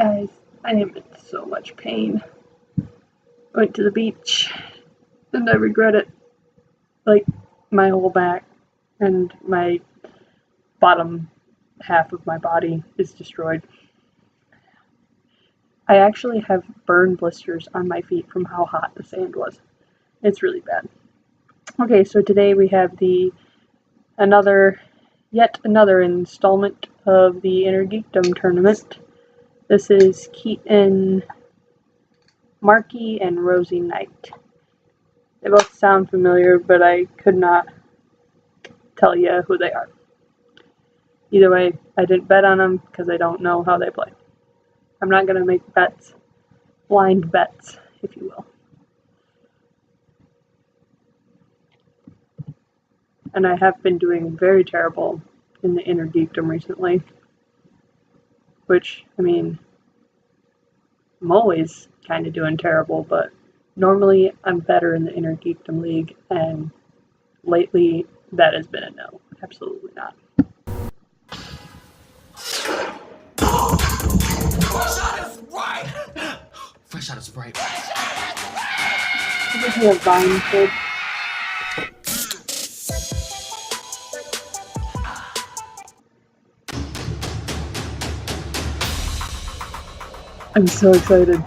Guys, I am in so much pain. Went to the beach, and I regret it. Like, my whole back and my bottom half of my body is destroyed. I actually have burn blisters on my feet from how hot the sand was. It's really bad. Okay, so today we have yet another installment of the Innergeekdom tournament. This is Keetin, Marchi, and Rosie Knight. They both sound familiar, but I could not tell you who they are. Either way, I didn't bet on them because I don't know how they play. I'm not going to make bets, blind bets, if you will. And I have been doing very terrible in the Innergeekdom recently. Which, I mean, I'm always kind of doing terrible, but normally I'm better in the Innergeekdom League, and lately that has been a no. Absolutely not. Fresh out of Sprite! Fresh out of Sprite. Did you have Vine Kid? I'm so excited.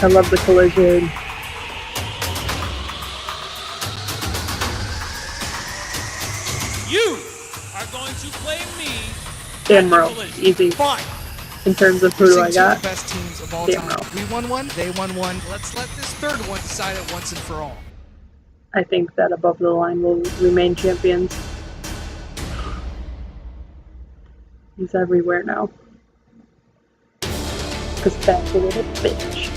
I love the collision. You are going to play me. Damro, easy. Fine. In terms of who do I got? Best teams of all Damro. time. We won one, they won one. Let's let this third one decide it once and for all. I think that Above the Line will remain champions. He's everywhere now. Cause that's a little bitch.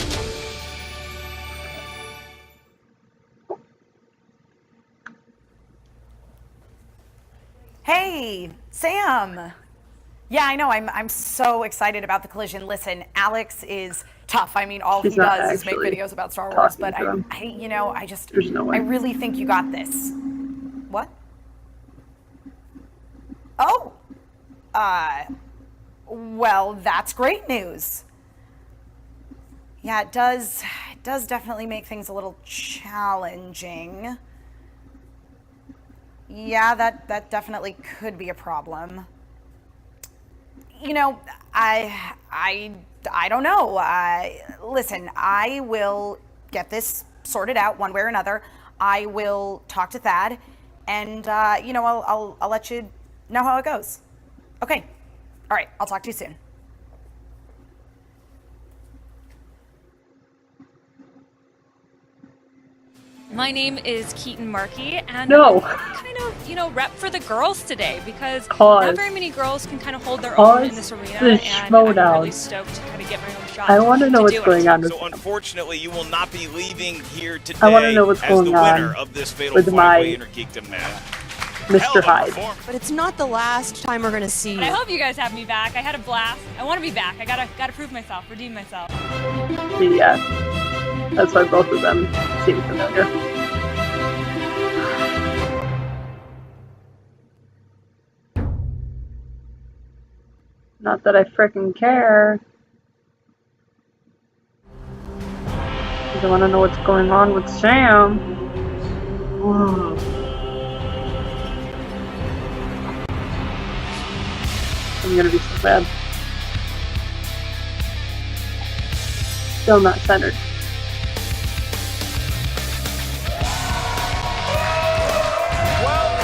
Hey, Sam. Yeah, I know. I'm so excited about the collision. Listen, Alex is tough. I mean, all She's he not does is make actually videos about Star Wars. But talking to him. There's no way. I really think you got this. What? Oh. Well, that's great news. Yeah, it does definitely make things a little challenging. Yeah, that definitely could be a problem. You know, I don't know. Listen, I will get this sorted out one way or another. I will talk to Thad, and you know, I'll let you know how it goes. Okay. All right. I'll talk to you soon. My name is Keetin Marchi, and No. I'm kind of, you know, rep for the girls today because Pause. not very many girls can kind of hold their Pause own in this arena, the and I'm Schmodown. really stoked to kind of get my own shot. I want to know what's do going it. on with So unfortunately, you will not be leaving here today I wanna know what's as going the winner on of this fatal with my five-way Innergeekdom match. Mr. Hyde. But it's not the last time we're gonna see But I you. hope you guys have me back. I had a blast. I want to be back. I gotta prove myself, redeem myself. Yeah. That's why both of them seem familiar. Not that I frickin' care. Because I want to know what's going on with Sam. Whoa. I'm gonna be so bad. Still not centered.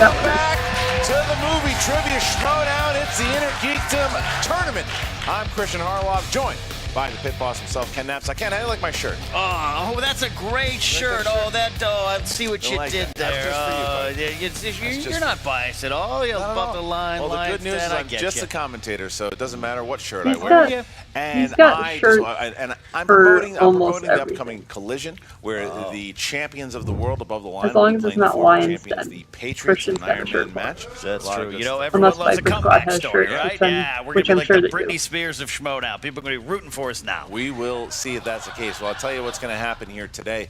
Welcome back to the movie Trivia Schmodown. It's the Innergeekdom Tournament. I'm Christian Harloff, joined by the pit boss himself, Ken Naps. I can't. I like my shirt. Oh, that's a great shirt. I see what you like did that. there. That's just for you, You're not biased at all. You're above the line. Well, the lines, good news is I I'm get just you. a commentator, so it doesn't matter what shirt I He's wear. got And He's got I'm for promoting almost the everything. upcoming Collision, where the champions of the world above the line As long will be as it's playing the not former Lion's champions, Den. the Patriots, Christian's in an got a Iron shirt Man for. match. That's A lot of true. good You know, stuff. everyone Unless loves a Viper Squad comeback has story, shirts, right? which I'm- Yeah, we're which going I'm to be sure like the they do. Britney Spears of Schmodown. People are going to be rooting for us now. We will see if that's the case. Well, I'll tell you what's going to happen here today.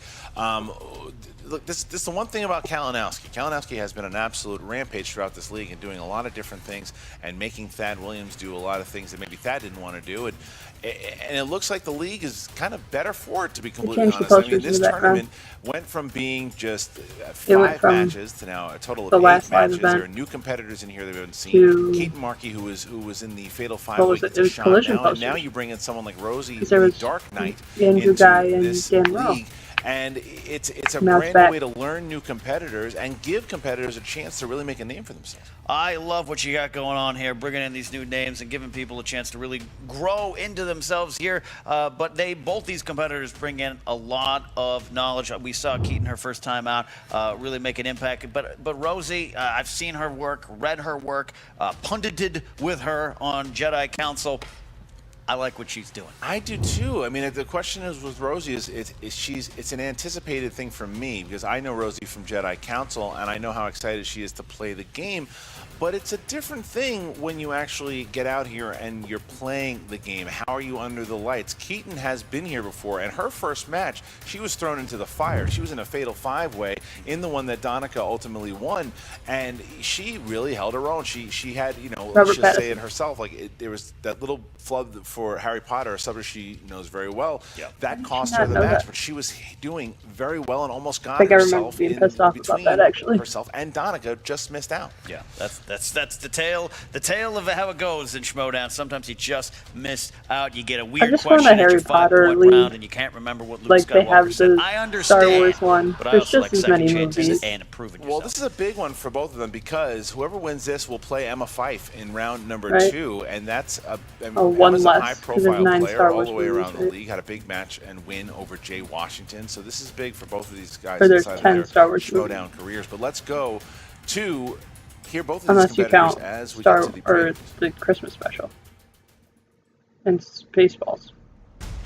Look, this is the one thing about Kalinowski. Kalinowski has been an absolute rampage throughout this league and doing a lot of different things and making Thad Williams do a lot of things that maybe Thad didn't want to do. And it looks like the league is kind of better for it, to be completely honest. I mean, this tournament went from being just 5 matches to now a total of 8 matches. There are new competitors in here that we haven't seen. Keetin Marchi, who was in the Fatal 5-Way, gets a shot now. And now you bring in someone like Rosie, the Dark Knight, into this league. And it's a brand new way to learn new competitors and give competitors a chance to really make a name for themselves. I love what you got going on here, bringing in these new names and giving people a chance to really grow into themselves here. But both these competitors bring in a lot of knowledge. We saw Keetin her first time out really make an impact. But Rosie, I've seen her work, read her work, pundited with her on Jedi Council. I like what she's doing. I do too. I mean, the question is with Rosie it's an anticipated thing for me because I know Rosie from Jedi Council and I know how excited she is to play the game. But it's a different thing when you actually get out here and you're playing the game. How are you under the lights? Keetin has been here before, and her first match, she was thrown into the fire. She was in a Fatal 5-Way in the one that Donica ultimately won, and she really held her own. She had, let's just say it herself, there was that little flub for Harry Potter, a subject she knows very well. Yeah. That cost her the match, but she was doing very well and almost got I herself being in pissed off between about that, actually. herself and Donica just missed out. Yeah, that's the tale of how it goes in Schmodown. Sometimes you just miss out. You get a weird question at your 5-point round and you can't remember what Luke Skywalker said. I understand, Star Wars one. but I There's also just like as second many chances movies. and improving yourself. Well, this is a big one for both of them because whoever wins this will play Emma Fife in round number 2, and that's one Emma's less, a high-profile 9 player Star all Wars the way around the movies, league. Had a big match and win over Jay Washington, so this is big for both of these guys Or there's inside 10 of their Star Wars Schmodown careers. But let's go to hear both of Unless these you competitors count as we get to the previews. the Christmas special and Spaceballs.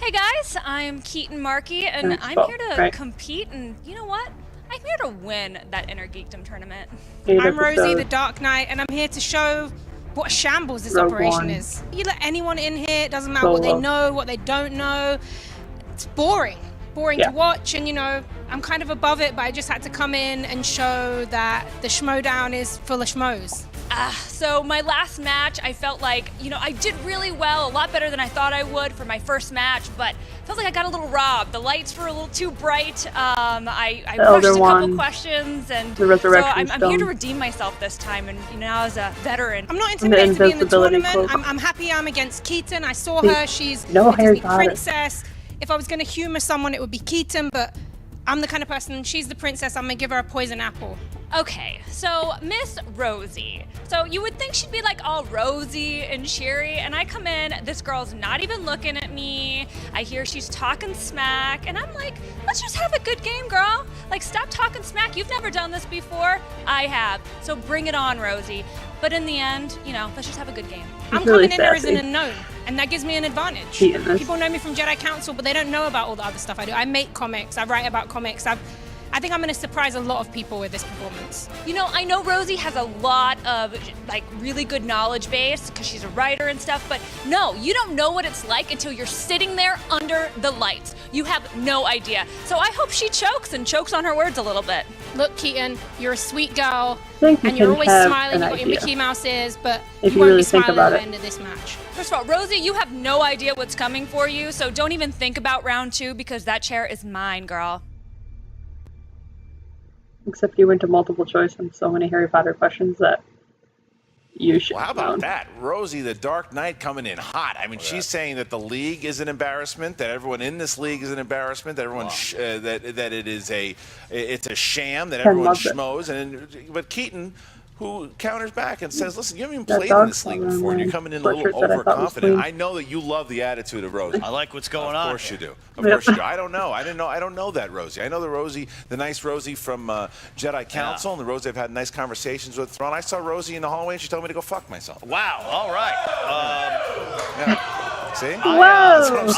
Hey guys, I'm Keetin Marchi, and I'm here to compete, and you know what? I'm here to win that Innergeekdom tournament. I'm Rosie, the Dark Knight, and I'm here to show what a shambles this operation is. You let anyone in here, it doesn't matter what they know, what they don't know. It's boring to watch, and I'm kind of above it, but I just had to come in and show that the Schmodown is full of schmoes. So my last match, I felt like, I did really well, a lot better than I thought I would for my first match, but I felt like I got a little robbed. The lights were a little too bright. I rushed a couple questions, and so I'm here to redeem myself this time, and now as a veteran. I'm not intimidated to be in the tournament. I'm happy I'm against Keetin. I saw her. She's a Disney princess. If I was going to humor someone, it would be Keetin, but I'm the kind of person, she's the princess, I'm going to give her a poison apple. Okay, so Miss Rosie. So you would think she'd be like all rosy and cheery, and I come in, this girl's not even looking at me. I hear she's talking smack, and I'm like, let's just have a good game, girl. Like, stop talking smack. You've never done this before. I have. So bring it on, Rosie. But in the end, let's just have a good game. I'm coming in there as an unknown, and that gives me an advantage. People know me from Jedi Council, but they don't know about all the other stuff I do. I make comics, I write about comics, I think I'm going to surprise a lot of people with this performance. I know Rosie has a lot of really good knowledge base because she's a writer and stuff, but no, you don't know what it's like until you're sitting there under the lights. You have no idea. So I hope she chokes on her words a little bit. Look, Keetin, you're a sweet girl, and you're always smiling, you've got your Mickey Mouse ears, but if you won't really be smiling at the it. end of this match. First of all, Rosie, you have no idea what's coming for you, so don't even think about round 2 because that chair is mine, girl. Except you went to multiple choice on so many Harry Potter questions that you should. Well, how about that? Rosie, the Dark Knight, coming in hot. I mean, she's saying that the league is an embarrassment, that everyone in this league is an embarrassment, that everyone that it's a sham, that everyone schmoes. But Keetin, who counters back and says, listen, you haven't even played in this league before, and you're coming in a little overconfident. I know that you love the attitude of Rosie. I like what's going on. Of course you do. Of course you do. I don't know. I don't know that Rosie. I know the Rosie, the nice Rosie from Jedi Council, and the Rosie I've had nice conversations with. Thrawn. I saw Rosie in the hallway, and she told me to go fuck myself. Wow. All right. See? Whoa!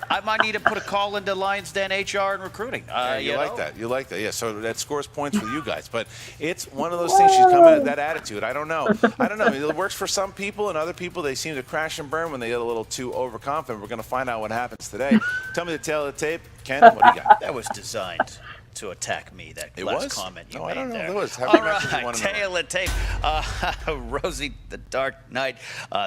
I might need to put a call into Lions Den HR and recruiting. You like that? You like that? Yeah. So that scores points for you guys. But it's one of those things. She's coming at that attitude. I don't know. It works for some people, and other people they seem to crash and burn when they get a little too overconfident. We're going to find out what happens today. Tell me the tale of the tape, Ken. What do you got? That was designed to attack me, that last comment you made I don't know. there. Lewis, All right, tail of tape. Rosie, the Dark Knight.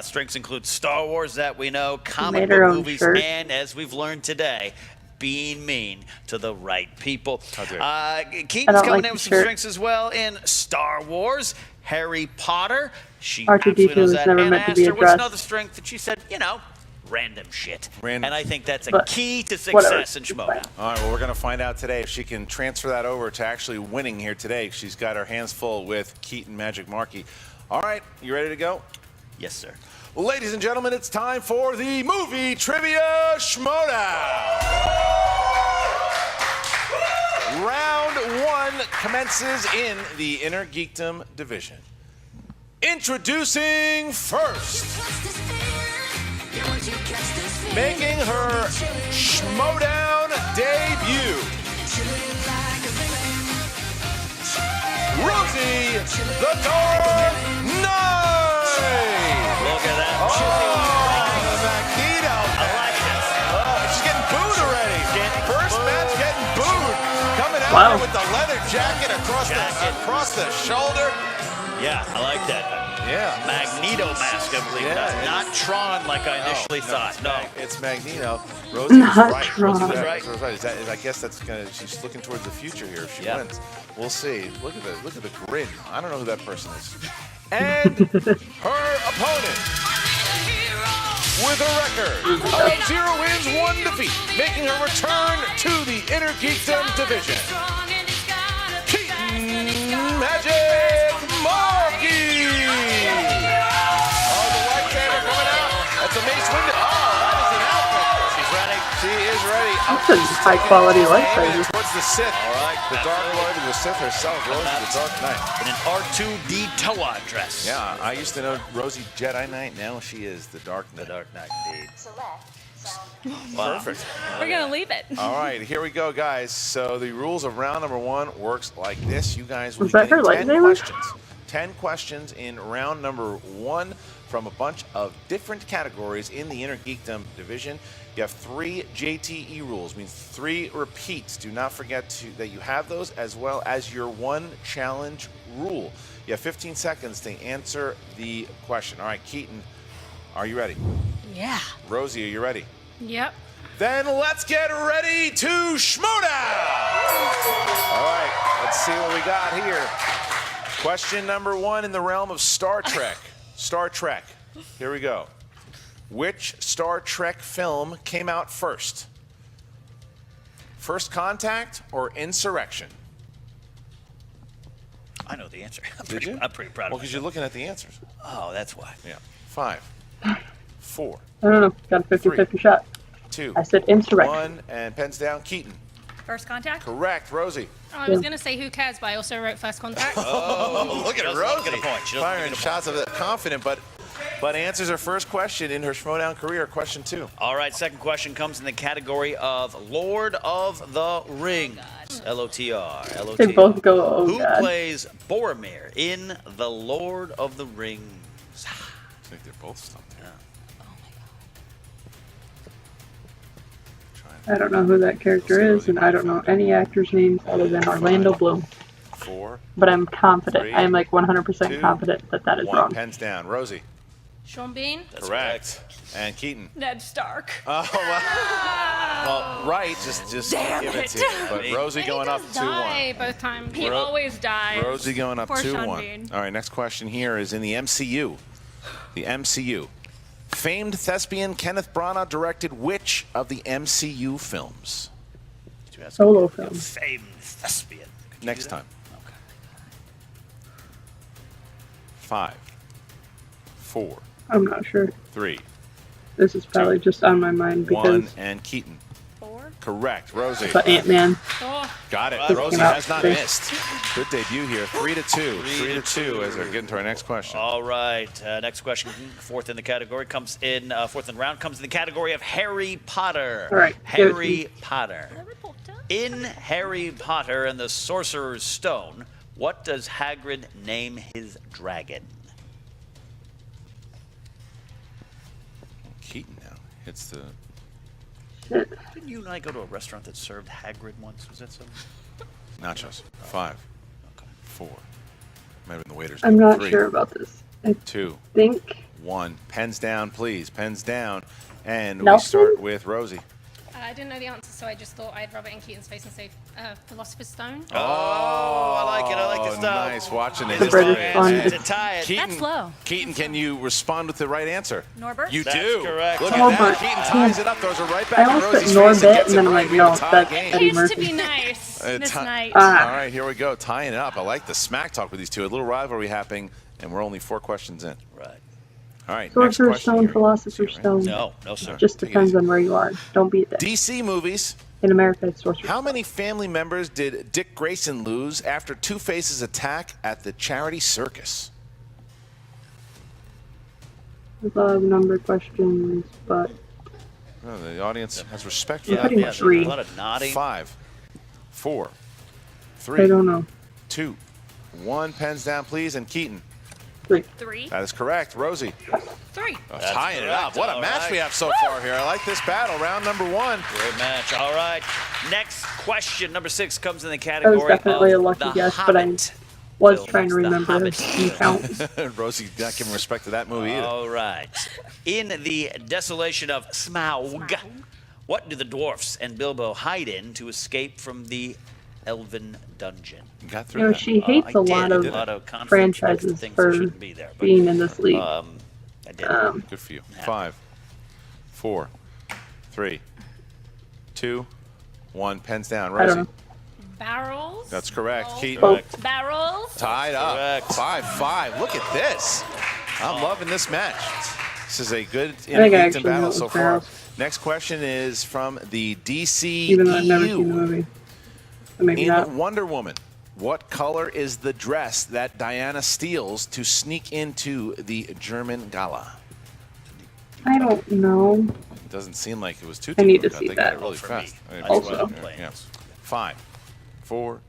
Strengths include Star Wars, that we know, comic book movies, shirt. and as we've learned today, being mean to the right people. Keaton's coming in with some strengths as well in Star Wars, Harry Potter. She R2D2 was that. never And meant to asked be her what's addressed. another strength that she said, random shit. Random. And I think that's a But key to success in Schmodown. All right, well, we're going to find out today if she can transfer that over to actually winning here today. She's got her hands full with Keetin Magic Marchi. All right, you ready to go? Yes, sir. Ladies and gentlemen, it's time for the Movie Trivia Schmodown. Round 1 commences in the Innergeekdom division. Introducing first, making her Schmodown debut, Rosie, the Dark Knight. Look at that. The Magneto. I like this. She's getting booed already. First match getting booed. Coming out here with the leather jacket across the shoulder. Yeah, I like that. Yeah. Magneto mask, I believe. Yeah, Not Tron like I initially thought. It's Magneto. Rosie was right. Tron. Rosie was right. I guess that's gonna. She's looking towards the future here. If she wins, we'll see. Look at the grin. I don't know who that person is. And her opponent, with a record of 0 wins, 1 defeat, making her return to the Innergeekdom division, Keetin Magic Marchi. Oh, the lightsaber coming out. That's a Mace Windu. Oh, that is an outfit. She's ready. She is ready. That's a high-quality lightsaber. Towards the Sith. All right. The Dark Lord of the Sith herself, Rosie the Dark Knight. In an R2D2 dress. Yeah, I used to know Rosie Jedi Knight. Now she is the Dark Knight. The Dark Knight, indeed. Wow. Perfect. We're going to leave it. All right, here we go, guys. So the rules of round number 1 works like this. You guys will be that her getting 10 lightsaber? questions. 10 questions in round number 1 from a bunch of different categories in the Innergeekdom division. You have 3 JTE rules, means 3 repeats. Do not forget that you have those, as well as your 1 challenge rule. You have 15 seconds to answer the question. All right, Keetin, are you ready? Yeah. Rosie, are you ready? Yep. Then let's get ready to Schmodown! All right, let's see what we got here. Question number 1 in the realm of Star Trek. Star Trek. Here we go. Which Star Trek film came out first? First Contact or Insurrection? I know the answer. I'm Did you? I'm pretty proud of Well, because you're looking at the answers. Oh, that's why. Yeah. 5, 4, I don't know. Got a 50-50 shot. 2, I said insurrection. 1, and pens down. Keetin. First contact? Correct. Rosie. Oh, I was going to say Who Cares, but I also wrote First Contact. Oh, look at She doesn't Rosie. get a point. She doesn't Firing get a shots of the confident, but answers her first question in her Schmodown career, question 2. All right, second question comes in the category of Lord of the Rings. LOTR. LOTR. They both go, oh Who God. plays Boromir in The Lord of the Rings? I think they're both stumped. I don't know who that character is, and I don't know any actors' names other than Orlando Bloom. 4. But I'm confident. 3, I am like 100% 2, confident that that is 1. wrong. Pens down. Rosie. Sean Bean. That's Correct. And Keetin. Ned Stark. Oh, well, right. Just Damn give it to it. you. But Rosie going up 2-1. Die both times. He always dies. Rosie going up Poor Sean 2-1. Bean. All right, next question here is in the MCU. The MCU. Famed thespian Kenneth Branagh directed which of the MCU films? Solo film. Famed thespian. Next time. Okay. 5, 4, I'm not sure. 3, This is probably just on my mind 1, because and Keetin. 4? Correct. Rosie. But Ant-Man. Got it. Right, Rosie came out has not today. missed. Good debut here. 3-2. 3-2 as they're getting to our next question. All right. Next question, fourth in the category, comes in, fourth in the round, comes in the category of Harry Potter. All right. Harry Potter. In Harry Potter and the Sorcerer's Stone, what does Hagrid name his dragon? Keetin now hits the... Didn't you and I go to a restaurant that served Hagrid once? Was that something? Nachos. 5, 4. Might have been the waiters. I'm not 3, sure about this. I 2, think 1. Pens down, please. Pens down. And Nelson? we start with Rosie. I didn't know the answer, so I just thought I'd rub it in Keaton's face and say Philosopher's Stone. Oh, I like it. I like this stuff. Nice. Watching it. The British fun. To tie it. Keetin, That's low. Keatin, can you respond with the right answer? Norbert? You That's do. correct. Look at Norbert. that. Keatin ties it up, throws it right back I in almost Rosie's put face and Norbit, gets and then it I'm right. like, We have no, a tie that's game. Eddie Used to Murphy. be nice. Miss Knight. All right, here we go. Tying it up. I like the smack talk with these two. A little rivalry happening, and we're only 4 questions in. Right. All right. next Sorcerer's question Stone, here. Philosopher's Stone. No, sir. Just Take it depends easy. on where you are. Don't beat that. DC movies. In America, it's Sorcerer's How many family members did Dick Grayson lose after Two-Face's attack at the charity circus? There's a lot of number questions, but Oh, the audience has respect for I'm that. putting there's 3. a lot of nodding. 5, 4, I 3, don't know. 2, 1. Pens down, please. And Keatin. 3. 3. That is correct. Rosie. 3. That's Tying it correct. up. What a All match right. we have so far here. I like this battle. Round number 1. Great match. All right. Next question, number 6, comes in the That category was definitely a of lucky The guess, but I Hobbit. was Films, trying to The remember Hobbit. key count. Rosie not giving respect to that movie either. All right. In the desolation of Smaug, what do the dwarfs and Bilbo hide in to escape from the elven dungeon? You got You through know, that. she hates I a did. lot A of lot of conflict, franchises things that for shouldn't be there, but, being in this league. I did. Good for you. 5, 4, 3, 2, 1. Pens down. I don't Rosie. know. Barrels. That's correct. Oh. Keatin. Barrels. Tied up. Correct. 5-5. Look at this. I'm loving this match. This is a good think I Innergeekdom actually know battle it was so far. barrels. Next question is from the DCEU. Even though I've never seen the movie. So maybe In not. Wonder Woman, what color is the dress that Diana steals to sneak into the German gala? I don't know. It doesn't seem like it was too I need to difficult. see They got that. it really For fast. me. I mean, That's what I'm yeah, playing. yeah. 5, 4,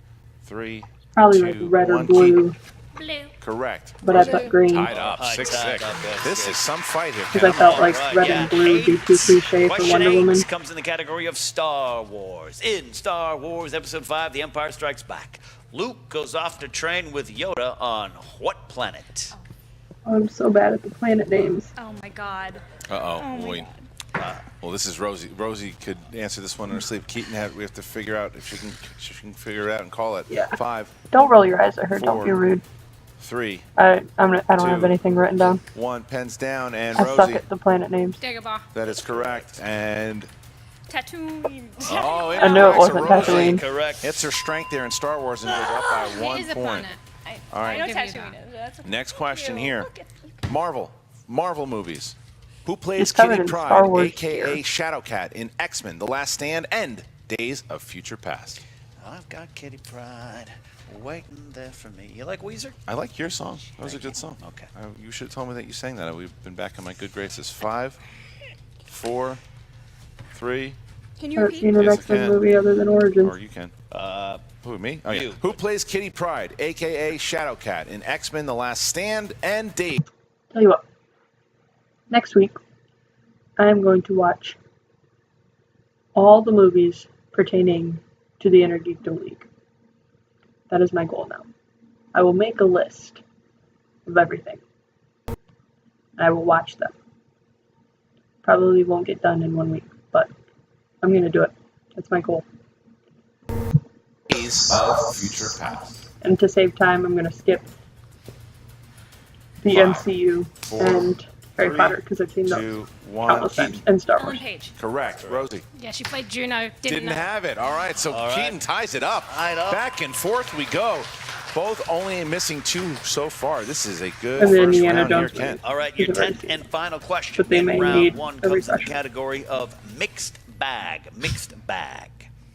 3, Probably 2, like red or 1. blue, Keatin. Blue. Correct. but I put green Tied up. Tied 6-6. up, that's This good. is some fight here. because I Ken. felt like All right, red yeah. and blue would be too cliche for Question Wonder 8 Woman. comes in the category of Star Wars. In Star Wars Episode 5, The Empire Strikes Back, Luke goes off to train with Yoda on what planet? Oh, I'm so bad at the planet names. Oh my God. Uh-oh. Wait. Well, this is Rosie. Rosie could answer this one in her sleep. Keatin we have to figure out if she can figure it out and call it. Yeah. 5, Don't roll your eyes at her. 4, Don't be rude. 3, I don't have 2, anything written down. 1. Pens down. And I suck Rosie. at the planet names. Dagobah. That is correct. And Tatooine. oh, I knew it wasn't Rosie Tatooine. Correct. hits her strength there in Star Wars and goes up by 1 It is a point. planet. All I know right. Give me Tatooine that. is. That's okay. Next question Ew, here. look at- Marvel movies. Who plays He's covered Kitty in Star Pryde, Wars a.k.a. gear. Shadowcat, in X-Men, The Last Stand, and Days of Future Past? I've got Kitty Pryde waiting there for me. You like Weezer? I like your song. That was a good song. Okay. You should have told me that you sang that. We've been back in my good graces. 5, 4, 3, Can I you haven't repeat? seen an Yes, I X-Men can. movie other than Origins. or you can. Uh, Who, me? Oh, yeah. You. Who plays Kitty Pryde, a.k.a. Shadowcat, in X-Men, The Last Stand, and Days? Tell you what. Next week, I am going to watch all the movies pertaining to the Innergeekdom League. That is my goal now. I will make a list of everything. I will watch them. Probably won't get done in 1 week, but I'm going to do it. That's my goal. Days of Future Past. And to save time, I'm going to skip the 5, MCU 4, and Harry 3, Potter because I've seen those 2, 1. countless times. And Star Ellen Wars. Page. Correct. Rosie. Yeah, she played Juno. Didn't know. have it. All right, so All right. Keatin ties it up. Tied up. Back and forth we go. Both only missing 2 so far. This is a good And the first Indiana round here, Jones Ken. movie. all right, your You've already 10th seen and it. final question. But they in may round need 1 a comes in the refresher. category of mixed bag, mixed bag.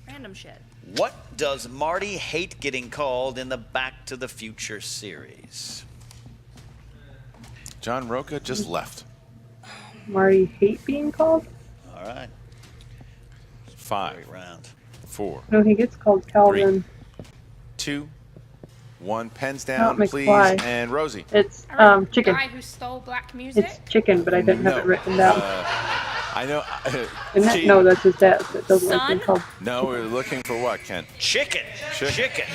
Random shit. What does Marty hate getting called in the Back to the Future series? John Roca just left. Marty hate being called? All right. 5, Great round. 4, No, he gets called Calvin. 2, 1. Pens Not down, please. McFly. And Rosie. It's The chicken. guy who stole black music. It's chicken, but I didn't have it written down. I know. Isn't it? No, that's his dad. That doesn't like being called. No, we're looking for what, Ken? Chicken. Chicken.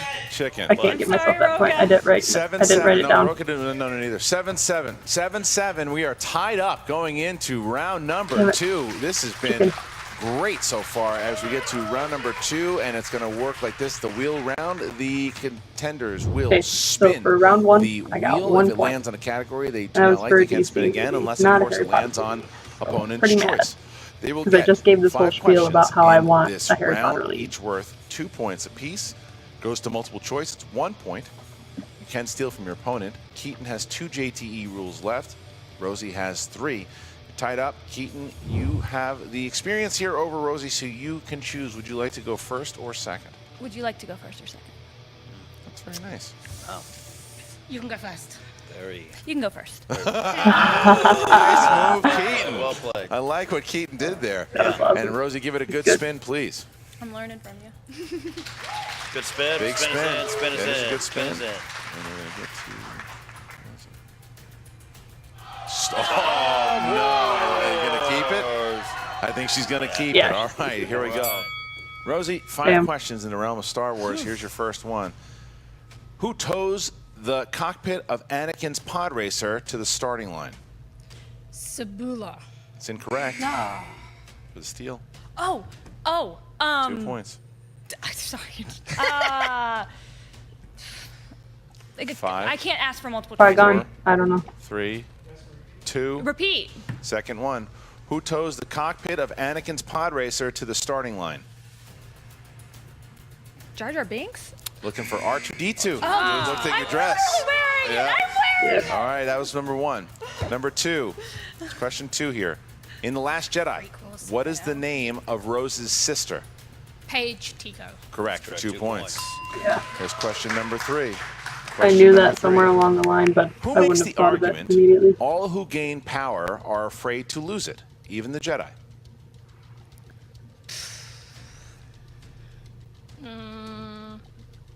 I can't give myself that point. I didn't write. I didn't write it down. Roca didn't know it either. 7-7. 7-7. We are tied up going into round number 2. This has been great so far as we get to round number 2, and it's going to work like this. The wheel round, the contenders will spin. So for round 1, the I got wheel, 1 if it point. lands on a category, they do not like, they can't spin again unless, of course, it lands on opponent's choice. They will Because I get just gave this whole 5 spiel about how I questions want in this a Harry round, Potter lead. each worth 2 points apiece. Goes to multiple choice, it's 1 point. You can steal from your opponent. Keetin has 2 JTE rules left. Rosie has 3. You're tied up. Keetin, you have the experience here over Rosie, so you can choose. Would you like to go first or second? Would you like to go first or second? That's very nice. Oh. You can go first. Very. You can go first. Nice move, Keetin. Well played. I like what Keetin did there. Awesome. And Rosie, give it a good spin, please. I'm learning from you. Good spin. Big spin. spin. Is in. Spin is That is in. a good spin. Is in. And we're going to get to... Oh, no. Are you going to keep it? I think she's going to keep it. All right, here we go. Rosie, 5 questions in the realm of Star Wars. Here's your first one. Who tows the cockpit of Anakin's pod racer to the starting line? Sabula. It's incorrect. No. For the steal. 2 points. Sorry. 5. I can't ask for multiple choice. Qui-Gon. I don't know. 3, 2. Repeat. Second one. Who tows the cockpit of Anakin's pod racer to the starting line? Jar Jar Binks? Looking for R2-D2. Oh, Looked at your I'm dress. wearing it. I'm wearing it. All right, that was number 1. Number 2. Question 2 here. In The Last Jedi, what is the name of Rose's sister? Paige Tico. Correct. 2 points. Yeah. Here's question number 3. I knew that somewhere along the line, but Who I makes wouldn't the have thought of that argument immediately. all who gain power are afraid to lose it, even the Jedi?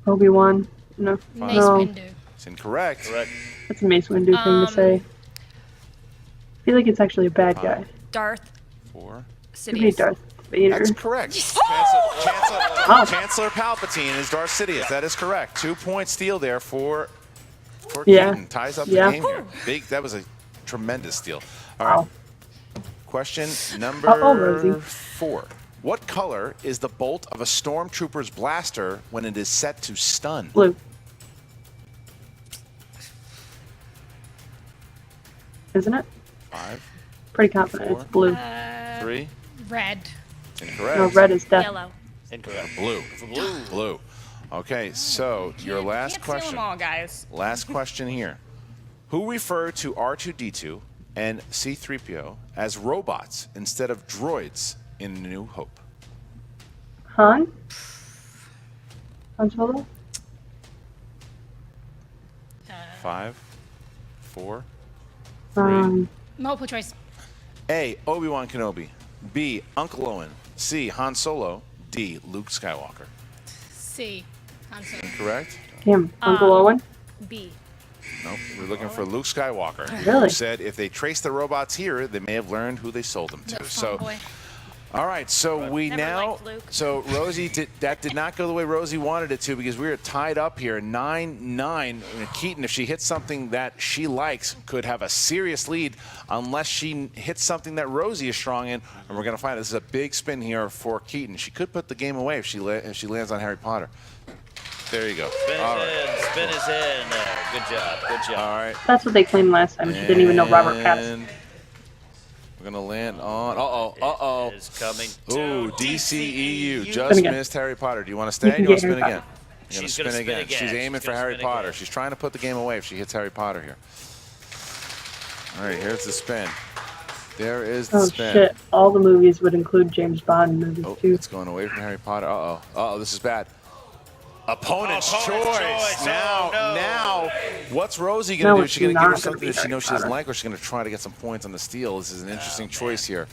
Obi-Wan. No. Mace No. Windu. It's incorrect. That's a Mace Windu thing to say. I feel like it's actually a bad guy. Darth 4. Could be Darth Vader. That's correct. Chancellor Palpatine is Darth Sidious. That is correct. 2 point steal there for Keetin. Ties up the game here. Big. That was a tremendous steal. All right. Question number 4. What color is the bolt of a stormtrooper's blaster when it is set to stun? Blue. Isn't it? 5. Pretty confident 4, it's blue. 3. Red. Incorrect. No, red is death. Yellow. Incorrect. Blue. Blue. Okay, so your last Can't question. steal them all, guys. Last question here. Who referred to R2-D2 and C-3PO as robots instead of droids in New Hope? Han Solo? 5, 4, 3. Multiple choice. A. Obi-Wan Kenobi. B. Uncle Owen. C. Han Solo. D. Luke Skywalker. C. Han Solo. Correct? Him. Uncle Owen? B. Nope. We're looking for Luke Skywalker. Really? Who said if they trace the robots here, they may have learned who they sold them to. So. Boy. All right, so we Never now, liked Luke. so Rosie, that did not go the way Rosie wanted it to because we are tied up here, 9-9. Keetin, if she hits something that she likes, could have a serious lead unless she hits something that Rosie is strong in, and we're going to find out. This is a big spin here for Keetin. She could put the game away if she lands on Harry Potter. There you go. Spin is in. Spin is in there. Good job. Good job. All right. That's what they claimed last time. She didn't even know Robert passed. We're going to land on, uh-oh. It is coming Ooh, to DCEU. Just missed Harry Potter. Do you want to stay? You can Do you want get to spin Harry again? You're going to She's spin gonna spin again. again. She's aiming She's for gonna Harry spin Potter. again. She's trying to put the game away if she hits Harry Potter here. All right, here's the spin. There is the Oh spin. shit! All the movies would include James Bond movies Oh, too. it's going away from Harry Potter. Uh-oh. Uh-oh, this is bad. Opponent's choice. Now, what's Rosie going to do? Is she going to give her something that she knows she doesn't like, or is she going to try to get some points on the steal? This is an interesting choice here.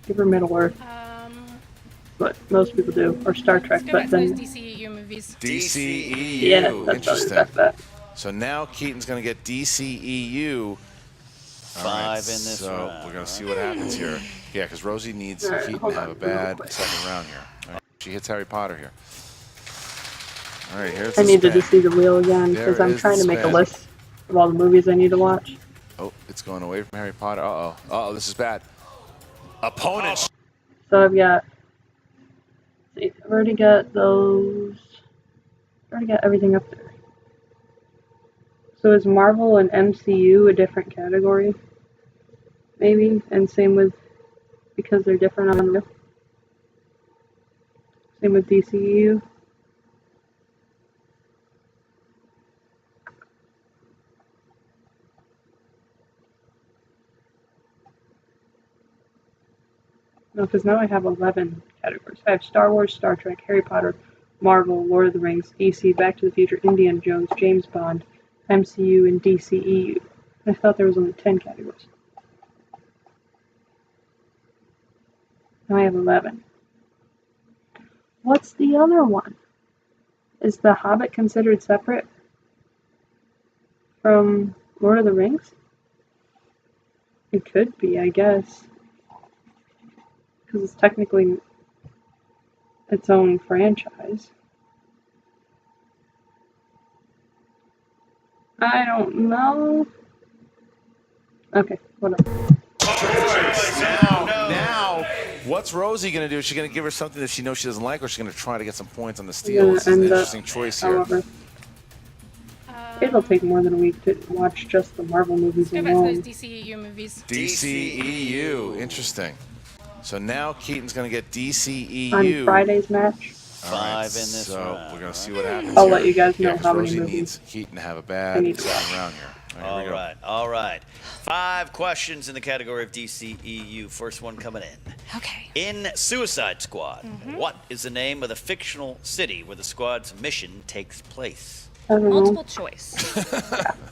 Give her Middle Earth. What most people do, or Star Trek, but then DCEU movies. DCEU. Yeah, that's Interesting. that. So now Keaton's going to get DCEU. 5 in this so round. we're going to see what happens here. Yeah, because Rosie needs Keaton to have a bad second round here. All right, she hits Harry Potter here. All right, here's the I need to spin. just see the wheel again because I'm trying to make a list of all the movies I need to watch. Oh, it's going away from Harry Potter. Uh-oh. Uh-oh, this is bad. Opponent. So I've got. See, I've already got those. I've already got everything up there. So is Marvel and MCU a different category? Maybe, and same with because they're different on the. Same with DCU. No, because now I have 11 categories. I have Star Wars, Star Trek, Harry Potter, Marvel, Lord of the Rings, DC, Back to the Future, Indiana Jones, James Bond, MCU, and DCEU. I thought there was only 10 categories. Now I have 11. What's the other one? Is The Hobbit considered separate from Lord of the Rings? It could be, I guess. Because it's technically its own franchise. I don't know. Okay, whatever. Now, what's Rosie going to do? Is she going to give her something that she knows she doesn't like, or is she going to try to get some points on the steal? This is an interesting choice here. However, it'll take more than a week to watch just the Marvel movies Go back to alone. those DCEU movies. DCEU. Interesting. So now Keaton's going to get DCEU. On Friday's match. 5 in this so round. we're going to see what happens I'll here. let you guys know how many Rosie movies needs Keaton to have a I bad need to second round here. All right, here we go. All right. 5 questions in the category of DCEU. First one coming in. Okay. In Suicide Squad, what is the name of the fictional city where the squad's mission takes place? I don't know. Multiple choice.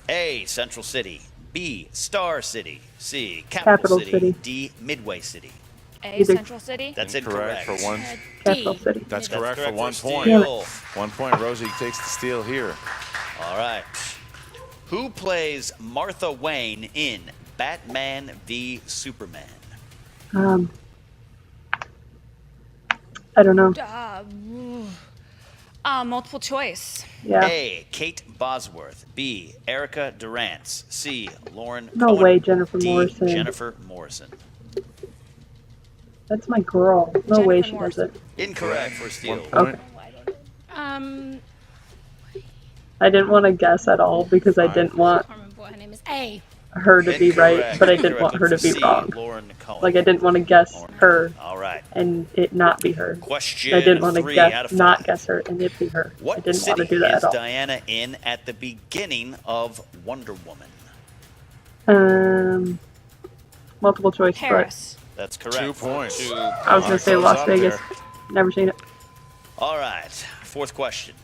A. Central City. B. Star City. C. Capital City. D. Midway City. A, Central City. That's Incorrect incorrect. for one. Capital City. That's correct for 1 point. Damn it. 1 point. Rosie takes the steal here. All right. Who plays Martha Wayne in Batman v Superman? I don't know. Multiple choice. Yeah. A. Kate Bosworth. B. Erica Durance. C. Lauren No Cohen. way, Jennifer D. Morrison. Jennifer Morrison. That's my girl. No way she does it. Incorrect for steal. 1 point. I didn't want to guess at all because I didn't want I can't remember what her name is. A. her to be right, Incorrect. but I didn't want her to be C. wrong. Lauren Cohen. Like I didn't want to guess her All right. and it not be her. Question I didn't want to 3 out of 5. not guess her and it be her. I What didn't want city to do that is at all. Diana in at the beginning of Wonder Woman? Multiple choice, Paris. That's correct. 2 points. but I was gonna say Las Vegas. Never seen it. All right. Fourth question.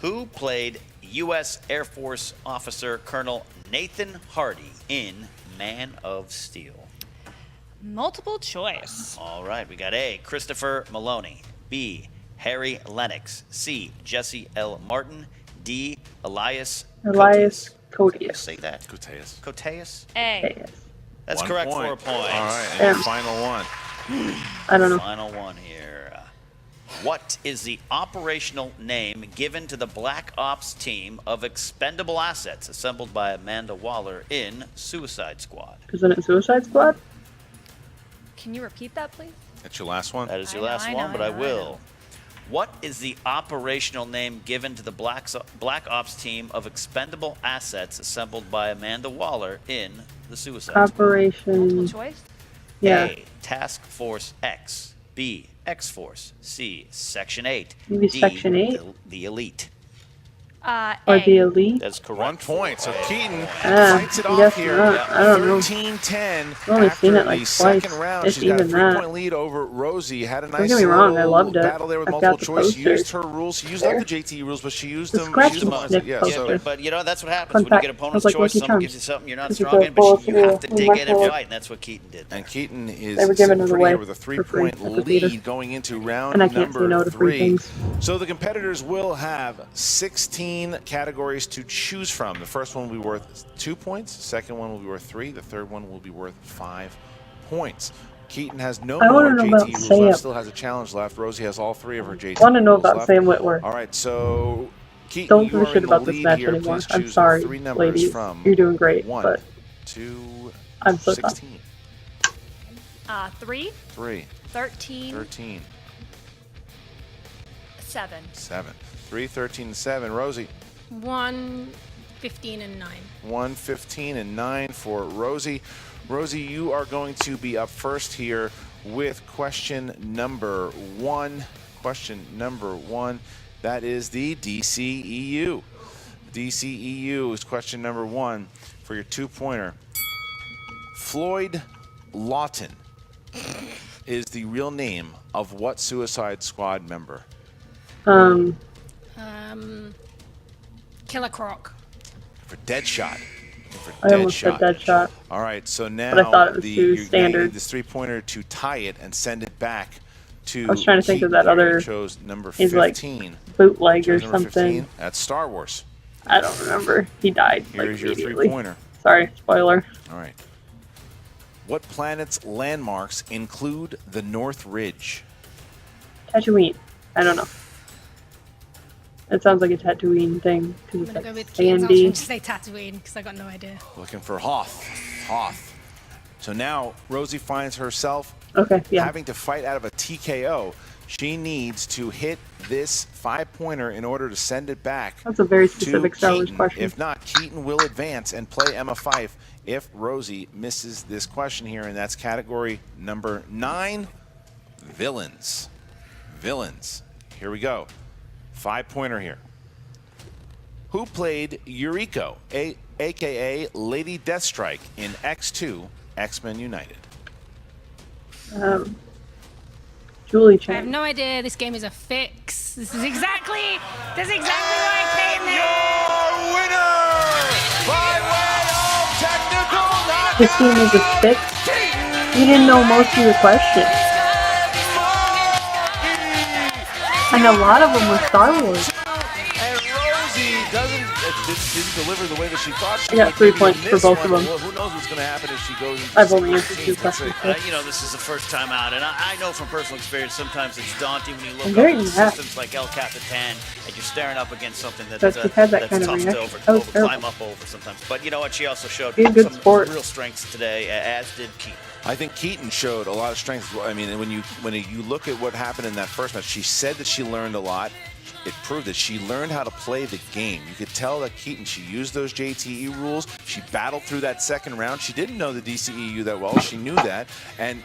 Who played U.S. Air Force officer Colonel Nathan Hardy in Man of Steel? Multiple choice. All right. We got A. Christopher Maloney. B. Harry Lennox. C. Jesse L. Martin. D. Elias Elias Koteas. Koteas. Say that. Koteas. Koteas? A. That's 1 correct point. for a point. All right, and Damn. your final one. I don't know. Final one here. What is the operational name given to the Black Ops team of expendable assets assembled by Amanda Waller in Suicide Squad? Isn't it Suicide Squad? Can you repeat that, please? That's your last one? That is your I know, last I one, know, but I I know, I will. know. What is the operational name given to the Black Ops team of expendable assets assembled by Amanda Waller in the Suicide Squad? Operation. Multiple choice. Yeah. A. Task Force X. B. X Force. C. Section 8. Maybe D. Section 8? The Elite. Or the elite? That's correct. 1 point. So Keetin Ah, fights it I off guess here. not. I don't know. 13-10 I've only seen it after like the twice, second round. if She's got a even that. 3-point lead over Rosie. Had a Don't nice get me wrong, I little loved it. battle there with I've multiple got the choice. poster. Used her rules. She used up the JT rules, but she used The them. scratch She used them and wisely. sniff Yeah, poster. so But you know, that's what happens Fun when you fact, get I was opponent's like choice. Lucky Someone Charms. gives you something you're not This is strong a in, but full you have to full dig in and full. fight, and that's what Keetin did. and Keetin is They were giving sitting it pretty away here with a for free 3-point at the theater. lead going into round And I can't say number no to free 3. things. So the competitors will have 16 categories to choose from. The first one will be worth 2 points. The second one will be worth 3. The third one will be worth 5 points. Keetin has no I more wanna know about JT rules Sam. left. Still has a challenge left. Rosie has all 3 of her JT I want to know rules about left. Sam Whitworth. All right, so Keetin, Don't you give a are shit in the about this lead match here. anymore. Please I'm choose sorry, 3 numbers ladies. from You're doing great, 1 but to I'm so sorry. 16. 3, 3, 13, 13, 7. 7. 3, 13, and 7. Rosie. 1, 15, and 9. 1, 15, and 9 for Rosie. Rosie, you are going to be up first here with question number 1. Question number 1. That is the DCEU. DCEU is question number 1 for your 2-pointer. Floyd Lawton is the real name of what Suicide Squad member? Killer Croc. For Deadshot. For I almost said Deadshot. All right, so now But I thought it was too you're gonna standard. need this 3-pointer to tie it and send it back to. I was trying to think of Keetin that here. other. You chose number He's like 15. bootleg or Chose number something. 15. That's Star Wars. I don't remember. He died. Here's like, your immediately. 3-pointer. Sorry, spoiler. All right. What planet's landmarks include the North Ridge? Tatooine. I don't know. It sounds like a Tatooine thing because I'm it's gonna go like with Keatin's. I was sandy. going to say Tatooine because I got no idea. Looking for Hoth. Hoth. So now Rosie finds herself Okay, yeah. having to fight out of a TKO. She needs to hit this 5-pointer in order to send it back. That's a very to specific Star Wars Keetin. question. If not, Keetin will advance and play Emma Fife if Rosie misses this question here, and that's category number 9, villains. Villains. Here we go. 5-pointer here. Who played Yuriko, a.k.a. Lady Deathstrike, in X2, X-Men United? Julie I have Chen. no idea. This game is a fix. This is exactly why I came there. Winner! By way of technical knockout! This game is a fix. You didn't know most of the questions. And a lot of them were Star Wars. And Rosie didn't deliver the way that she thought she I got would. 3 Maybe points for miss both one. of them. Well, who knows what's going to happen if she goes into I've only the answered 2 16th. Let's see. questions. You know, this is the first time out, and I know from personal experience, sometimes it's daunting when you look I'm up very at mad. systems like El Capitan, and you're staring up against something that's That's had that kind of tough to reaction. That was climb terrible. up over sometimes. But you know what? She also showed He's a good some sport. real strengths today, as did Keetin. I think Keetin showed a lot of strength. I mean, when you look at what happened in that first match, she said that she learned a lot. It proved that she learned how to play the game. You could tell that Keetin, she used those JTE rules. She battled through that second round. She didn't know the DCEU that well. She knew that,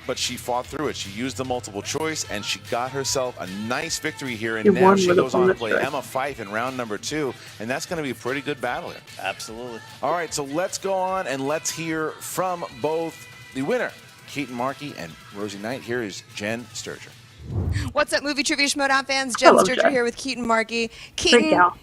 but she fought through it. She used the multiple choice, and she got herself a nice victory here. And You now won she with a goes on to bonus play strike. Emma Fife in round number 2, and that's going to be a pretty good battle here. Absolutely. All right, so let's go on and let's hear from both the winner, Keetin Marchi and Rosie Knight. Here is Jen Sturger. What's up, Movie Trivia Schmodown fans? Hello, Jen Sturger Jen. here with Keetin Marchi. Great Keetin, gal.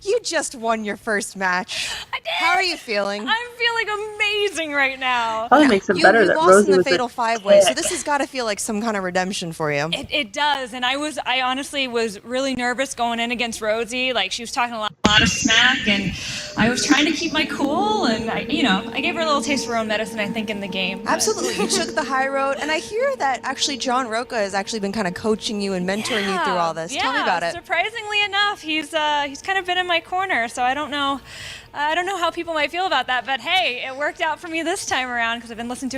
you just won your first match. I did. How are you feeling? I'm feeling amazing right now. Probably makes it You better that lost Rosie in the was Fatal a 5-Way, so dick. this has got to feel like some kind of redemption for you. It does, and I honestly was really nervous going in against Rosie. Like, she was talking a lot of smack, and I was trying to keep my cool, and I gave her a little taste of her own medicine, I think, in the game. Absolutely, you took the high road, and I hear that actually John Roca has actually been kind of coaching you and mentoring you through all this. Yeah, Tell me about it. Surprisingly enough, he's kind of been in my corner, so I don't know how people might feel about that, but hey, it worked out for me this time around because I've been listening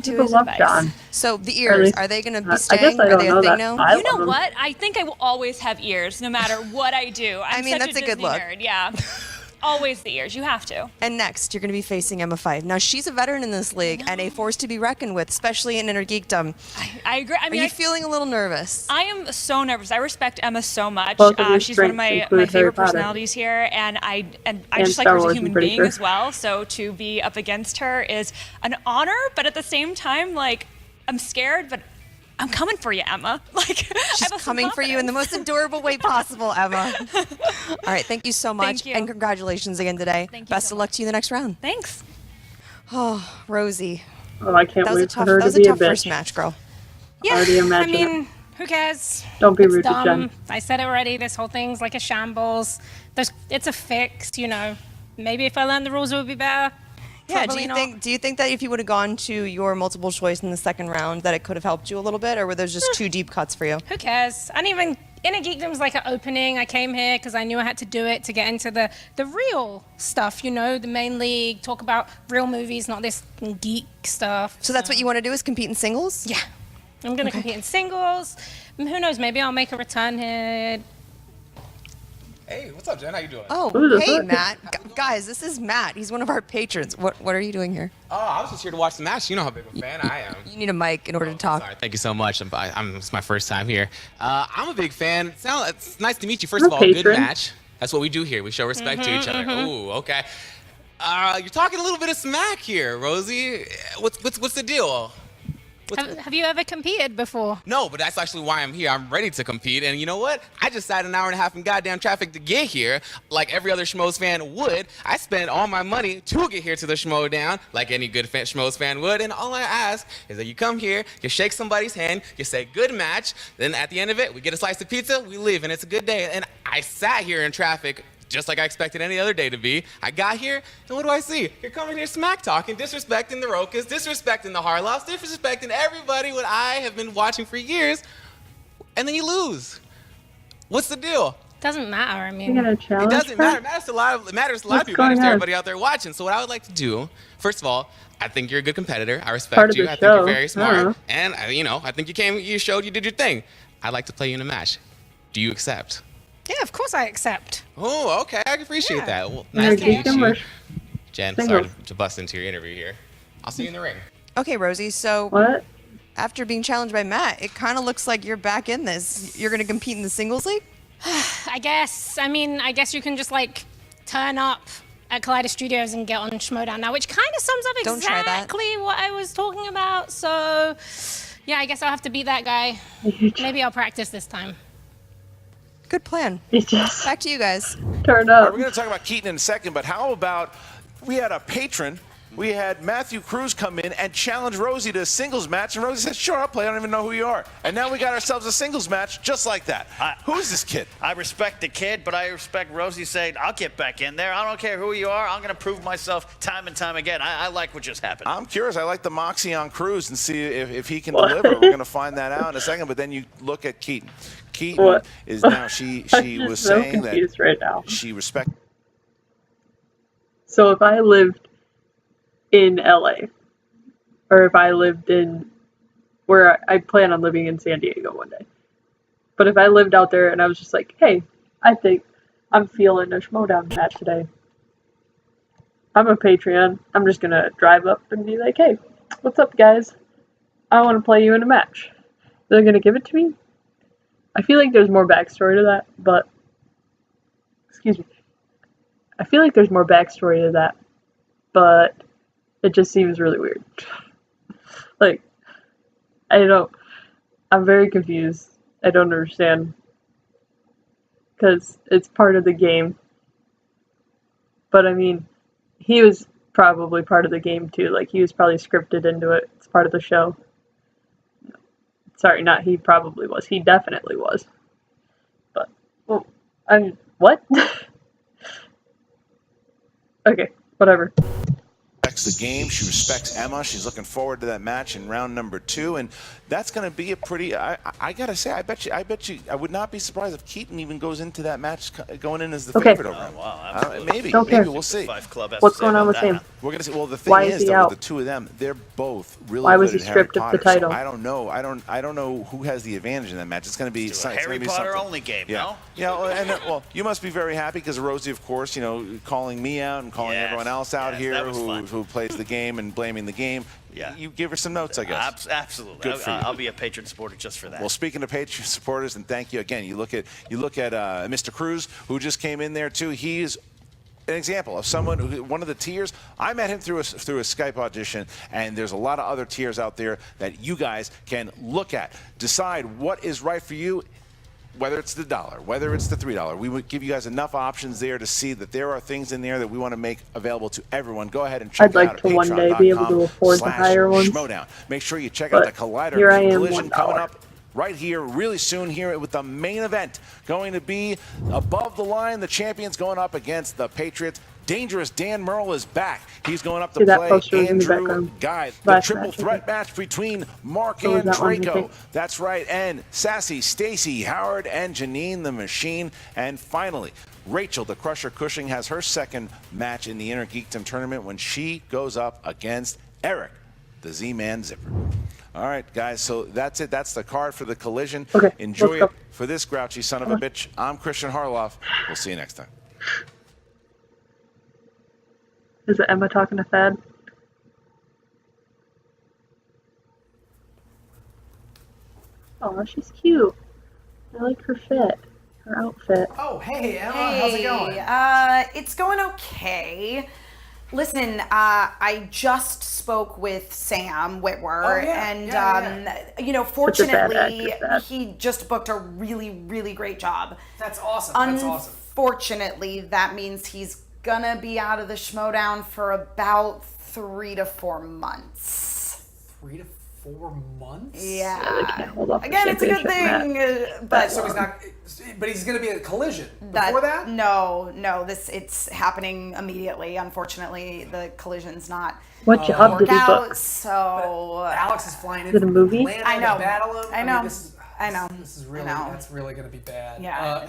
to People his love advice. John. So the Or at ears, least- are they going to be I guess staying? I Are don't they a know thing that. now? I You know love them. what? I think I will always have ears, no matter what I do. I'm I mean, such that's a good Disney look. nerd. Yeah. always the ears. You have to. And next, you're going to be facing Emma Fife. Now, she's a veteran in this league and a force to be reckoned with, especially in Innergeekdom. I agree. I mean, Are you feeling a little nervous? I am so nervous. I respect Emma so much. She's one of my favorite personalities here, and I just like her as a human being as well. So to be up against her is an honor, but at the same time, like, I'm scared, but I'm coming for you, Emma. Like, she's coming for you in the most adorable way possible, Emma. All right, thank you so much, and congratulations again today. Best of luck to you in the next round. Thanks. Oh, Rosie. Oh, I can't wait for her to be a bitch. That was a tough first match, girl. Yeah, I mean, who cares? Don't be it's rude to dumb. Jen. I said it already. This whole thing's like a shambles. It's a fix, you know. Maybe if I learned the rules, it would be better. Yeah, Probably do you think that if you would have gone to your multiple choice in the second round that it could have helped you a little bit, or were those just too deep cuts for you? Who cares? I didn't even Innergeekdom's like an opening. I came here because I knew I had to do it to get into the real stuff, you know, the main league, talk about real movies, not this geek stuff. So that's what you want to do is compete in singles? Yeah. I'm going to compete in singles. Who knows, maybe I'll make a return here. Hey, what's up, Jen? How you doing? Oh, hey, Matt. Guys, this is Matt. He's one of our patrons. What are you doing here? Oh, I was just here to watch the match. You know how big a fan I am. You need a mic in order to talk. Sorry, thank you so much. It's my first time here. I'm a big fan. It's nice to meet you. First of all, good match. That's what we do here. We show respect to each other. Ooh, okay. You're talking a little bit of smack here, Rosie. What's the deal? Have you ever competed before? No, but that's actually why I'm here. I'm ready to compete. And you know what? I just sat an hour and a half in goddamn traffic to get here, like every other Schmoes fan would. I spent all my money to get here to the Schmodown, like any good Schmoes fan would. And all I ask is that you come here, you shake somebody's hand, you say good match, then at the end of it, we get a slice of pizza, we leave, and it's a good day. And I sat here in traffic just like I expected any other day to be. I got here, and what do I see? You're coming here smack talking, disrespecting the Rokas, disrespecting the Harloffs, disrespecting everybody what I have been watching for years, and then you lose. What's the deal? Doesn't matter. I mean, it doesn't matter. It matters to a lot of people. It matters to everybody out there watching. So what I would like to do, first of all, I think you're a good competitor. I respect you. I think you're very smart, and I think you showed you did your thing. I'd like to play you in a match. Do you accept? Yeah, of course I accept. Oh, okay. I appreciate that. Well, nice to meet you. Jen, sorry to bust into your interview here. I'll see you in the ring. Okay, Rosie, so after being challenged by Matt, it kind of looks like you're back in this. You're going to compete in the singles league? I guess. I mean, I guess you can just, like, turn up at Collider Studios and get on Schmodown now, which kind of sums up exactly what I was talking about. So, yeah, I guess I'll have to beat that guy. Maybe I'll practice this time. Good plan. Back to you guys. Turn up. We're going to talk about Keetin in a second, but how about we had a patron. We had Matthew Cruz come in and challenge Rosie to a singles match, and Rosie said, sure, I'll play. I don't even know who you are. And now we got ourselves a singles match just like that. Who is this kid? I respect the kid, but I respect Rosie saying, I'll get back in there. I don't care who you are. I'm going to prove myself time and time again. I like what just happened. I'm curious. I like the moxie on Cruz and see if he can deliver. We're going to find that out in a second, but then you look at Keetin. Keetin is now, she was saying that right now. She respects. So if I lived in LA, or if I lived in where I plan on living in San Diego one day, but if I lived out there and I was just like, hey, I think I'm feeling a Schmodown match today, I'm a Patreon, I'm just gonna drive up and be like, hey, what's up guys, I want to play you in a match. They're gonna give it to me. I feel like there's more backstory to that, but excuse me, I feel like there's more backstory to that, but it just seems really weird. Like, I'm very confused. I don't understand. Because it's part of the game. But I mean, he was probably part of the game too. Like, he was probably scripted into it. It's part of the show. Sorry, not he probably was. He definitely was. But, well, what? Okay, whatever. the game. She respects Emma. She's looking forward to that match in round number 2, and that's going to be a pretty. I gotta say, I bet you, I would not be surprised if Keetin even goes into that match going in as the favorite over him. Wow, maybe we'll see. What's going on with Sam? We're gonna see. Well, the thing is, though, with the two of them, they're both really Why good was he at Harry stripped of Potter. the title? So I don't know. I don't know who has the advantage in that match. It's going to be a Harry Potter only game. Yeah. Well, you must be very happy because Rosie, of course, calling me out and calling everyone else out here who plays the game and blaming the game. Yeah. You give her some notes, I guess. Absolutely. Good for you. I'll be a patron supporter just for that. Well, speaking of patron supporters, and thank you again. You look at Mr. Cruz, who just came in there too. He's an example of someone who, one of the tiers. I met him through a Skype audition, and there's a lot of other tiers out there that you guys can look at. Decide what is right for you. Whether it's the $1, whether it's the $3, we would give you guys enough options there to see that there are things in there that we want to make available to everyone. Go ahead and check it out. I'd like to one day be able to afford the higher ones. Schmodown. Make sure you check out the Collider Collision coming up right here really soon here with the main event going to be above the line. The champions going up against the Patriots. Dangerous Dan Merle is back. He's going up to play Andrew Guy. The triple threat match between Mark and Draco. That's right. And Sassy, Stacy, Howard, and Janine the Machine. And finally, Rachel, the Crusher Cushing, has her second match in the Innergeekdom tournament when she goes up against Eric, the Z-Man Zipper. All right, guys, so that's it. That's the card for the collision. Okay, enjoy it for this grouchy son of a bitch. I'm Christian Harloff. We'll see you next time. Is it Emma talking to Thad? Oh, she's cute. I like her fit, her outfit. Oh, hey, Emma, how's it going? It's going okay. Listen, I just spoke with Sam Witwer, and fortunately, he just booked a really, really great job. That's awesome. Unfortunately, that means he's gonna be out of the Schmodown for about 3 to 4 months. 3 to 4 months? Yeah. Again, it's a good thing, but so he's not. But he's going to be at a collision before that. No, it's happening immediately. Unfortunately, the collision's not. What job did he book? So Alex is flying in to the movie. I know. I know. This is really that's really going to be bad. Yeah.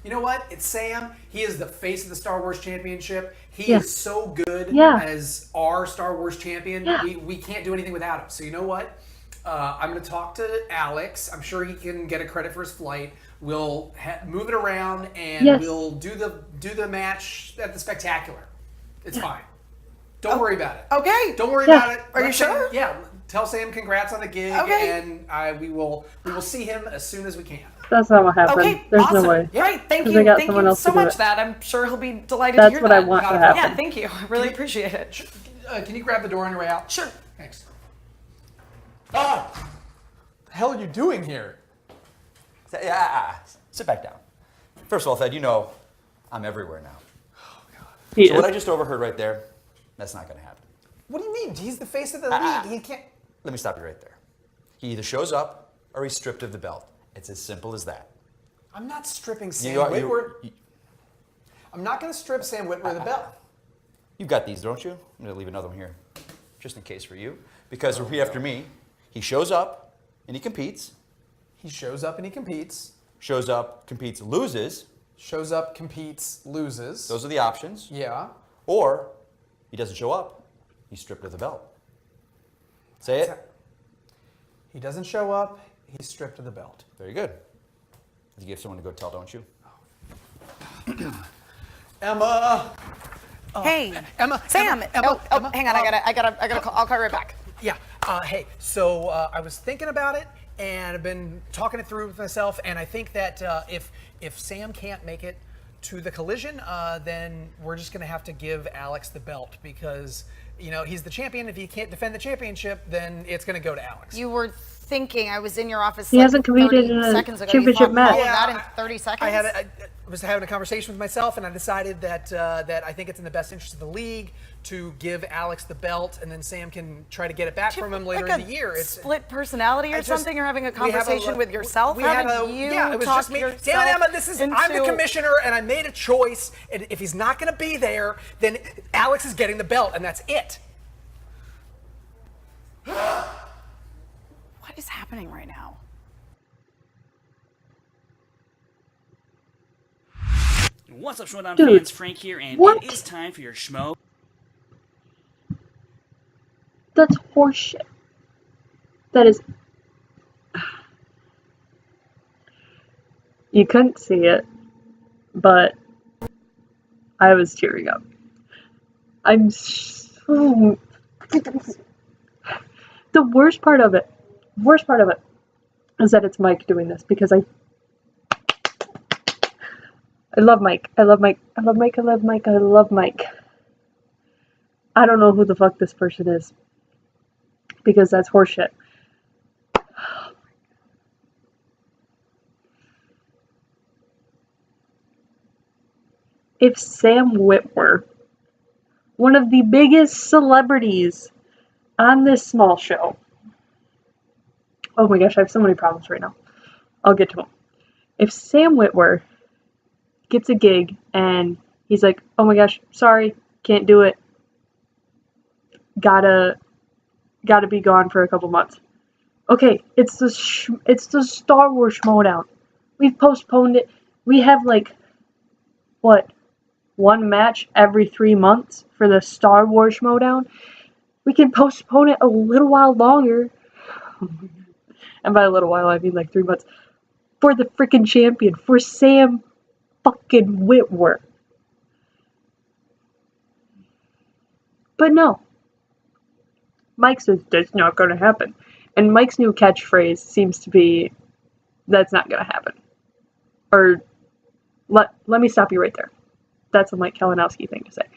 You know what? It's Sam. He is the face of the Star Wars Championship. He is so good as our Star Wars champion. Yeah. We can't do anything without him. So you know what? I'm going to talk to Alex. I'm sure he can get a credit for his flight. We'll move it around and we'll do the match at the Spectacular. It's fine. Don't worry about it. Okay. Don't worry about it. Are you sure? Yeah. Tell Sam congrats on the gig, and we will see him as soon as we can. That's not what happened. Okay, There's awesome. no way. Great, thank you. Thank you so much, Thad. I'm sure he'll be delighted to hear that. That's what I want to happen. Yeah, thank you. I really appreciate it. Can you grab the door on your way out? Sure. Thanks. What the hell are you doing here? Sit back down. First of all, Thad, I'm everywhere now. Oh, God. So what I just overheard right there, that's not going to happen. What do you mean? He's the face of the league. He can't... Let me stop you right there. He either shows up or he's stripped of the belt. It's as simple as that. I'm not stripping Sam Witwer. I'm not going to strip Sam Witwer of the belt. You've got these, don't you? I'm going to leave another one here, just in case for you. Because repeat after me. He shows up and he competes. He shows up and he competes. Shows up, competes, loses. Shows up, competes, loses. Those are the options. Yeah. Or he doesn't show up. He's stripped of the belt. Say it. He doesn't show up. He's stripped of the belt. Very good. You give someone to go tell, don't you? Emma. Hey, Emma. Sam. Emma, hang on. I gotta call. I'll call you right back. Yeah. Hey. So I was thinking about it, and I've been talking it through with myself, and I think that if Sam can't make it to the collision, then we're just gonna have to give Alex the belt because he's the champion. If he can't defend the championship, then it's gonna go to Alex. You were thinking I was in your office. He hasn't competed in a championship match. That in 30 seconds. was having a conversation with myself, and I decided that that I think it's in the best interest of the league to give Alex the belt, and then Sam can try to get it back from him later in the year. It's split personality or something. You're having a conversation with yourself. Yeah, it was just me. Damn it, Emma, I'm the commissioner, and I made a choice. And if he's not going to be there, then Alex is getting the belt, and that's it. What is happening right now? What's up, Schoedown Dude, fans? Frank here, and what? it is time for your schmo. That's horseshit. That is... You couldn't see it, but I was tearing up. I'm so... The worst part of it is that it's Mike doing this, because I love Mike. I love Mike. I love Mike. I love Mike. I love Mike. I don't know who the fuck this person is, because that's horseshit. If Sam Witwer, one of the biggest celebrities on this small show, oh my gosh, I have so many problems right now. I'll get to them. If Sam Witwer gets a gig and he's like, oh my gosh, sorry, can't do it. Gotta be gone for a couple months. Okay, it's the Star Wars Schmodown. We've postponed it. We have one match every 3 months for the Star Wars Schmodown. We can postpone it a little while longer. And by a little while, I mean 3 months. For the freaking champion, for Sam fucking Witwer. But no. Mike says that's not going to happen. And Mike's new catchphrase seems to be, that's not going to happen. Or, let me stop you right there. That's a Mike Kalinowski thing to say.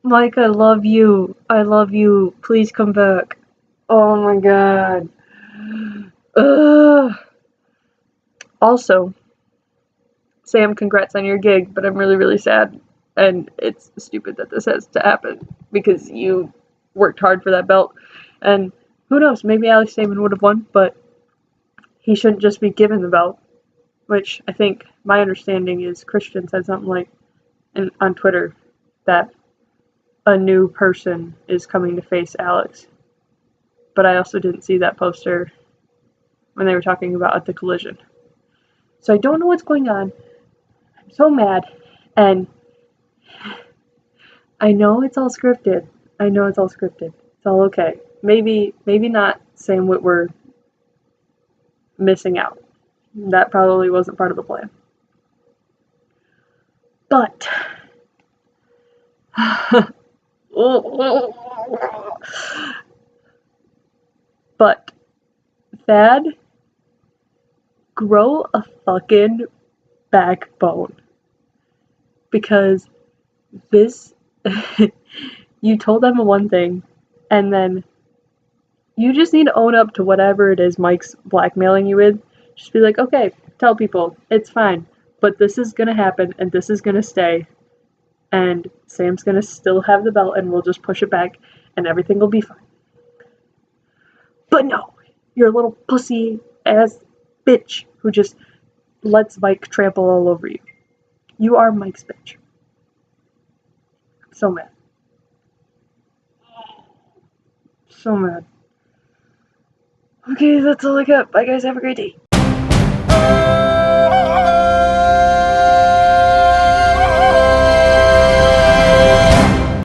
Mike, I love you. I love you. Please come back. Oh my god. Ugh. Also, Sam, congrats on your gig, but I'm really, really sad. And it's stupid that this has to happen, because you worked hard for that belt. And who knows, maybe Alex Damon would have won, but he shouldn't just be given the belt. Which I think, my understanding is, Christian said something on Twitter that a new person is coming to face Alex. But I also didn't see that poster when they were talking about at the Collision. So I don't know what's going on. I'm so mad. And I know it's all scripted. It's all okay. Maybe not Sam Witwer missing out. That probably wasn't part of the plan. But but Thad, grow a fucking backbone. Because this you told them one thing, and then you just need to own up to whatever it is Mike's blackmailing you with. Just be like, okay, tell people, it's fine, but this is gonna happen, and this is gonna stay, and Sam's gonna still have the belt, and we'll just push it back, and everything will be fine. But no, you're a little pussy-ass bitch who just lets Mike trample all over you. You are Mike's bitch. I'm so mad. So mad. Okay, that's all I got. Bye guys, have a great day.